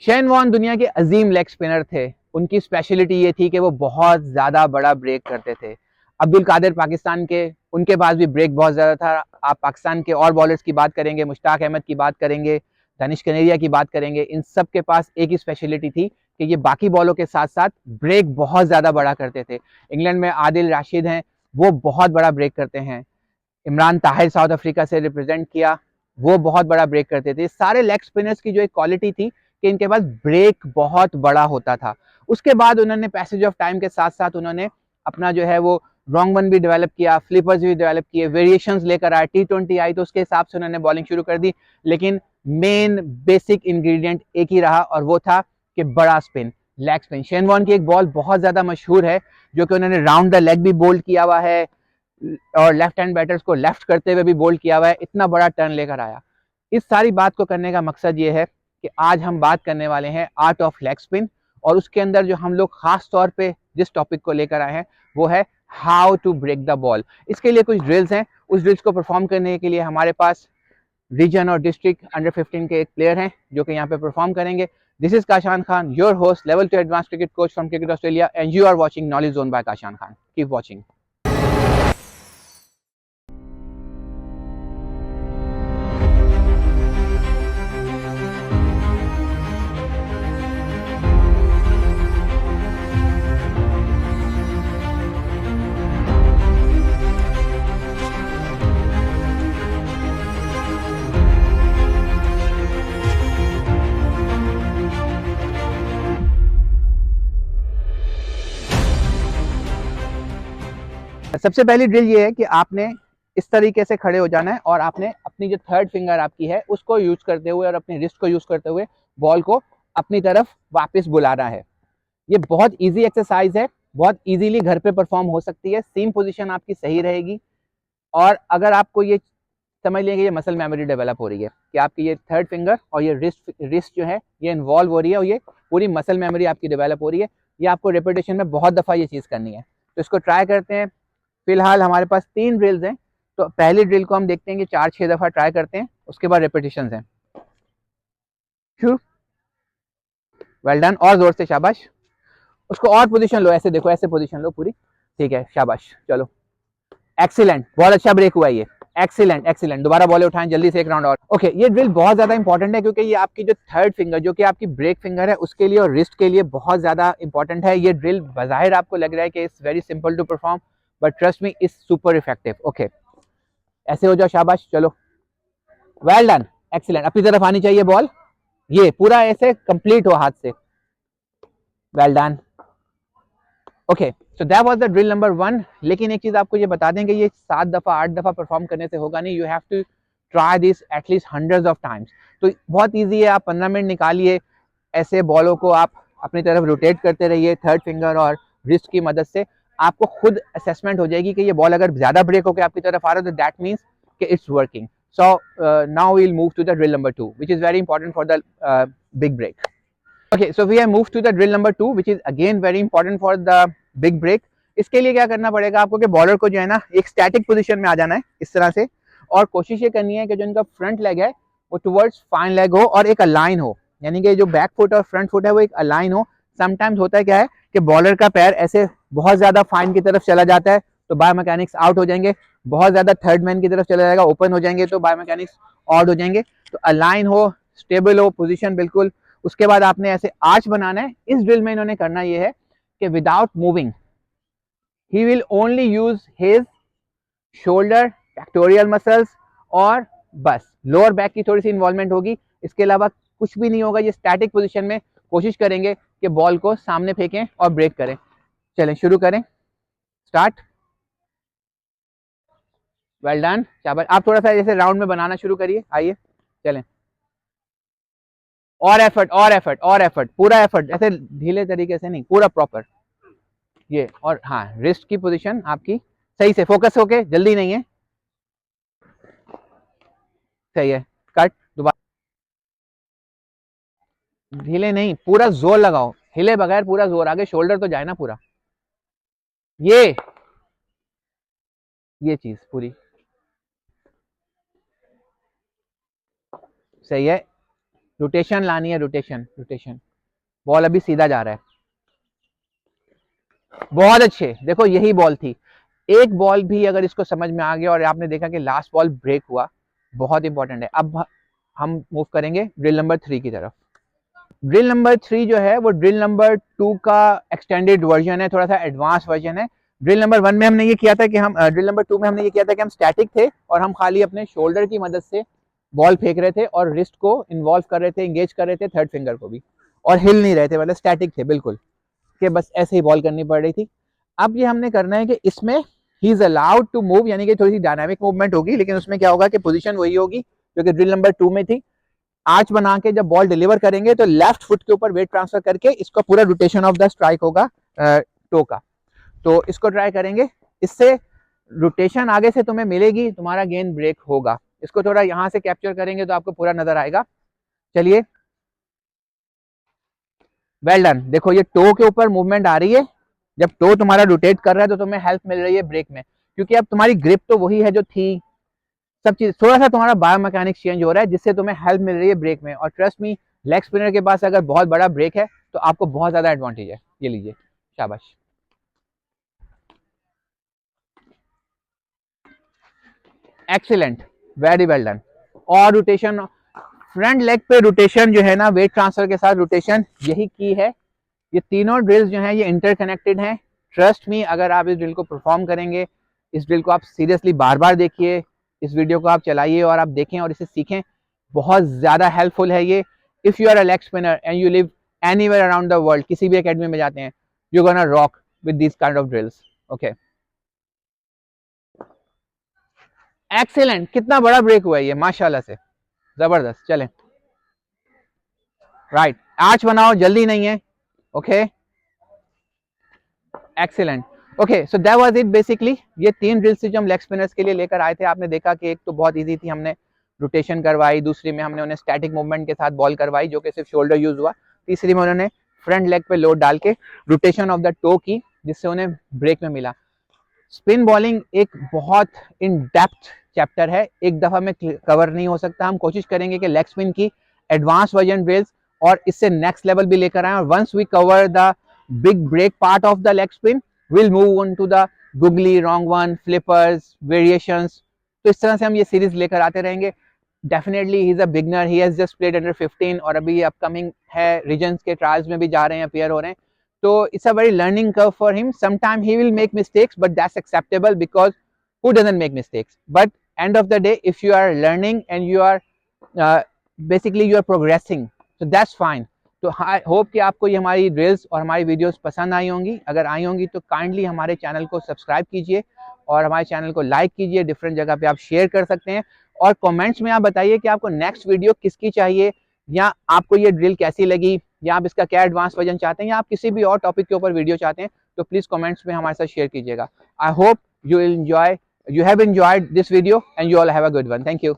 Shane Warne दुनिया के अजीम leg spinner थे। उनकी स्पेशलिटी ये थी कि वो बहुत ज्यादा बड़ा ब्रेक करते थे। अब्दुल कादिर पाकिस्तान के, उनके पास भी ब्रेक बहुत ज्यादा था। आप पाकिस्तान के और बॉलर्स की बात करेंगे, मुश्ताक अहमद की बात करेंगे, दानिश कनेरिया की बात करेंगे, इन सब के पास एक ही स्पेशलिटी थी कि ये बाकी बॉलों के साथ साथ ब्रेक बहुत ज्यादा बड़ा करते थे। इंग्लैंड में आदिल राशिद हैं, वो बहुत बड़ा ब्रेक करते हैं। इमरान ताहिर साउथ अफ्रीका से रिप्रेजेंट किया, वो बहुत बड़ा ब्रेक करते थे। सारे लेग स्पिनर्स की जो एक क्वालिटी थी कि इनके पास ब्रेक बहुत बड़ा होता था। उसके बाद उन्होंने पैसेज ऑफ टाइम के साथ साथ उन्होंने अपना जो है वो रॉन्ग वन भी डेवलप किया, फ्लिपर्स भी डेवलप किए, वेरिएशंस लेकर आए। T20 आई तो उसके हिसाब से उन्होंने बॉलिंग शुरू कर दी, लेकिन मेन बेसिक इंग्रेडिएंट एक ही रहा और वो था कि बड़ा spin, leg spin. Shane Warne की एक बॉल बहुत ज्यादा मशहूर है जो कि उन्होंने राउंड द लेग भी बोल्ड किया हुआ है और लेफ्ट हैंड बैटर्स को लेफ्ट करते हुए भी बोल्ड किया हुआ है। इतना बड़ा टर्न लेकर आया। इस सारी बात को करने का मकसद ये है कि आज हम बात करने वाले हैं आर्ट ऑफ लेग स्पिन, और उसके अंदर जो हम लोग खास तौर पे जिस टॉपिक को लेकर आए हैं वो है how to break the ball. इसके लिए कुछ ड्रिल्स हैं। उस ड्रिल्स को परफॉर्म करने के लिए हमारे पास रीजन और डिस्ट्रिक्ट अंडर 15 के एक प्लेयर हैं जो कि यहाँ पे परफॉर्म करेंगे। This is Kashan Khan, your host, level 2 advance cricket coach from cricket Australia, and you are watching knowledge zone by Kashan Khan. Keep watching. सबसे पहली ड्रिल ये है कि आपने इस तरीके से खड़े हो जाना है और आपने अपनी जो थर्ड फिंगर आपकी है उसको यूज करते हुए और अपनी रिस्ट को यूज करते हुए बॉल को अपनी तरफ वापस बुलाना है। ये बहुत इजी एक्सरसाइज है, बहुत इजीली घर पे परफॉर्म हो सकती है। सेम पोजीशन आपकी सही रहेगी और अगर आपको ये समझ लेंगे ये मसल मेमोरी डेवलप हो रही है कि आपकी ये थर्ड फिंगर और ये रिस्ट जो है ये इन्वॉल्व हो रही है और ये पूरी मसल मेमोरी आपकी डेवलप हो रही है। ये आपको रेपिटेशन में बहुत दफ़ा ये चीज़ करनी है, तो इसको ट्राई करते हैं। फिलहाल हमारे पास 3 ड्रिल्स हैं, तो पहली ड्रिल को हम देखते हैं कि 4-6 दफ़ा ट्राई करते हैं, उसके बाद रेपिटेशन हैं। शुरू, वेल डन, और जोर से, शाबाश। उसको और पोजीशन लो, ऐसे देखो, ऐसे पोजीशन लो पूरी, ठीक है, शाबाश, चलो, एक्सीलेंट, बहुत अच्छा ब्रेक हुआ ये, एक्सीलेंट एक्सीलेंट। दोबारा बॉल उठाएं जल्दी से, एक राउंड और। ओके, ये ड्रिल बहुत ज्यादा इंपॉर्टेंट है क्योंकि ये आपकी जो थर्ड फिंगर जो कि आपकी ब्रेक फिंगर है उसके लिए और रिस्ट के लिए बहुत ज्यादा इंपॉर्टेंट है। ये ड्रिल बजाहिर आपको लग रहा है कि it's very simple to perform, but trust me it's super effective. Okay, ऐसे हो जाओ, शाबाश, चलो, वेल डन, एक्सीलेंट। अपनी तरफ आनी चाहिए बॉल, ये पूरा ऐसे कंप्लीट हो हाथ से, well done. Okay, so that was the drill number 1। लेकिन एक चीज आपको ये बता दें कि ये 7 दफा 8 दफा परफॉर्म करने से होगा नहीं, you have to try this at least hundreds of times. तो बहुत ईजी है, आप 15 मिनट निकालिए, ऐसे बॉलों को आप अपनी तरफ रोटेट करते रहिए थर्ड फिंगर और रिस्ट की मदद से। आपको खुद असेसमेंट हो जाएगी कि ये बॉल अगर ज्यादा ब्रेक होकर आपकी तरफ आ रहा है तो दैट मीन्स कि it's working. So now we'll move to the drill number 2 which is very important for the big break. Okay, so we have moved to the drill number 2 which is again very important for the big break. इसके लिए क्या करना पड़ेगा आपको कि bowler को जो है ना एक स्टैटिक पोजीशन में आ जाना है इस तरह से, और कोशिश ये करनी है कि जो इनका फ्रंट लेग है वो टुवर्ड्स फाइन लेग हो और एक अलाइन हो, यानी कि जो बैक फुट और फ्रंट फुट है वो एक अलाइन हो। समटाइम्स होता है क्या है कि बॉलर का पैर ऐसे बहुत ज्यादा फाइन की तरफ चला जाता है तो बाय मैकेनिक्स आउट हो जाएंगे, बहुत ज्यादा थर्ड मैन की तरफ चला जाएगा ओपन हो जाएंगे तो बाय मैकेनिक्स आउट हो जाएंगे। तो अलाइन हो, स्टेबल हो पोजिशन बिल्कुल। उसके बाद आपने ऐसे आर्च बनाना है। इस ड्रिल में इन्होंने करना यह है कि without moving he will only use his shoulder, pectoral muscles, और बस लोअर बैक की थोड़ी सी इन्वॉल्वमेंट होगी, इसके अलावा कुछ भी नहीं होगा। ये स्टैटिक पोजीशन में कोशिश करेंगे कि बॉल को सामने फेंकें और ब्रेक करें। चलें शुरू करें, स्टार्ट, वेल डन, शाबाश। आप थोड़ा सा जैसे राउंड में बनाना शुरू करिए, आइए, चलें, और एफर्ट और एफर्ट और एफर्ट, पूरा एफर्ट, ऐसे ढीले तरीके से नहीं, पूरा प्रॉपर ये। और हाँ, रिस्ट की पोजीशन आपकी सही से, फोकस होके, जल्दी नहीं है, सही है, कट, दोबारा, ढीले नहीं, पूरा जोर लगाओ, हिले बगैर पूरा जोर, आगे शोल्डर तो जाए ना पूरा, ये चीज पूरी सही है, रोटेशन लानी है, रोटेशन रोटेशन। बॉल अभी सीधा जा रहा है, बहुत अच्छे। देखो यही बॉल थी, एक बॉल भी अगर इसको समझ में आ गया और आपने देखा कि लास्ट बॉल ब्रेक हुआ, बहुत इंपॉर्टेंट है। अब हम मूव करेंगे ड्रिल नंबर 3 की तरफ। ड्रिल नंबर 3 जो है वो ड्रिल नंबर 2 का एक्सटेंडेड वर्जन है, थोड़ा सा एडवांस वर्जन है। ड्रिल नंबर 1 में हमने ये किया था कि हम ड्रिल नंबर 2 में हमने ये किया था कि हम स्टैटिक थे और हम खाली अपने शोल्डर की मदद से बॉल फेंक रहे थे और रिस्ट को इन्वॉल्व कर रहे थे, एंगेज कर रहे थे, थर्ड फिंगर को भी, और हिल नहीं रहे थे, मतलब स्टैटिक थे बिल्कुल, कि बस ऐसे ही बॉल करनी पड़ रही थी। अब ये हमने करना है कि इसमें he is allowed to move, यानी कि थोड़ी सी डायनामिक मूवमेंट होगी, लेकिन उसमें क्या होगा कि पोजीशन वही होगी जो कि ड्रिल नंबर 2 में थी। आर्च बना के जब बॉल डिलीवर करेंगे तो लेफ्ट फुट के ऊपर वेट ट्रांसफर करके इसका पूरा रोटेशन ऑफ द स्ट्राइक होगा टो का। तो इसको ट्राई करेंगे, इससे रोटेशन आगे से तुम्हें मिलेगी, तुम्हारा गेंद ब्रेक होगा। इसको थोड़ा यहां से कैप्चर करेंगे तो आपको पूरा नजर आएगा। चलिए, वेल डन। देखो ये टो के ऊपर मूवमेंट आ रही है, जब टो तुम्हारा रोटेट कर रहा है तो तुम्हें हेल्प मिल रही है ब्रेक में, क्योंकि अब तुम्हारी ग्रिप तो वही है जो थी, सब चीज थोड़ा सा तुम्हारा बायोमैकेनिक्स चेंज हो रहा है, जिससे तुम्हें हेल्प मिल रही है ब्रेक में। और ट्रस्ट मी, लेग स्पिनर के पास अगर बहुत बड़ा ब्रेक है तो आपको बहुत ज्यादा एडवांटेज है। ये लीजिए, शाबाश। Excellent, very well done. और रोटेशन, फ्रंट लेग पे रोटेशन जो है ना, वेट ट्रांसफर के साथ रोटेशन, यही की है। ये तीनों ड्रिल्स जो हैं ये इंटरकनेक्टेड हैं। ट्रस्ट मी, अगर आप इस ड्रिल को परफॉर्म करेंगे, इस ड्रिल को आप सीरियसली बार बार देखिए, इस वीडियो को आप चलाइए और आप देखें और इसे सीखें, बहुत ज्यादा हेल्पफुल है ये। If you are a leg spinner and you live anywhere around the world, किसी भी एकेडमी में जाते हैं, you gonna rock with this kind of drills. Okay, excellent. कितना बड़ा ब्रेक हुआ है ये, माशाल्लाह से, जबरदस्त। चलें, राइट, आर्च बनाओ, जल्दी नहीं है। Okay, excellent. Okay, so that was it basically. ये 3 ड्रिल्स थी जो हम लेग स्पिनर्स के लिए लेकर आए थे। आपने देखा कि एक तो बहुत इजी थी, हमने रोटेशन करवाई, दूसरी में हमने उन्हें स्टैटिक मूवमेंट के साथ बॉल करवाई जो कि सिर्फ शोल्डर यूज हुआ, तीसरी में उन्होंने फ्रंट लेग पे लोड डाल के रोटेशन ऑफ द टो की, जिससे उन्हें ब्रेक में मिला। स्पिन बॉलिंग एक बहुत इन डेप्थ चैप्टर है, एक दफा में कवर नहीं हो सकता। हम कोशिश करेंगे कि लेग स्पिन की एडवांस वर्जन ड्रिल्स और इससे नेक्स्ट लेवल भी लेकर आए, और once we cover the big break part of the leg spin, we'll move on to the googly, wrong one, flippers, variations। तो इस तरह से हम ये सीरीज लेकर आते रहेंगे। Definitely he is a beginner, he has just played under 15 और अभी अपकमिंग है, रीजन्स के ट्रायल्स में भी जा रहे हैं, अपियर हो रहे हैं। तो it's a very learning curve for him. Sometime he will make mistakes but that's acceptable, because who doesn't make mistakes? But end of the day, if you are learning and you are basically you are progressing, so that's fine। तो I hope कि आपको ये हमारी drills और हमारी videos पसंद आई होंगी। अगर आई होंगी तो काइंडली हमारे चैनल को सब्सक्राइब कीजिए और हमारे चैनल को लाइक कीजिए, डिफरेंट जगह पे आप शेयर कर सकते हैं, और कमेंट्स में आप बताइए कि आपको नेक्स्ट वीडियो किसकी चाहिए, या आपको ये ड्रिल कैसी लगी, या आप इसका क्या एडवांस वर्जन चाहते हैं, या आप किसी भी और टॉपिक के ऊपर वीडियो चाहते हैं, तो प्लीज कमेंट्स में हमारे साथ शेयर कीजिएगा। I hope you have enjoyed this video and you all have a good one. Thank you।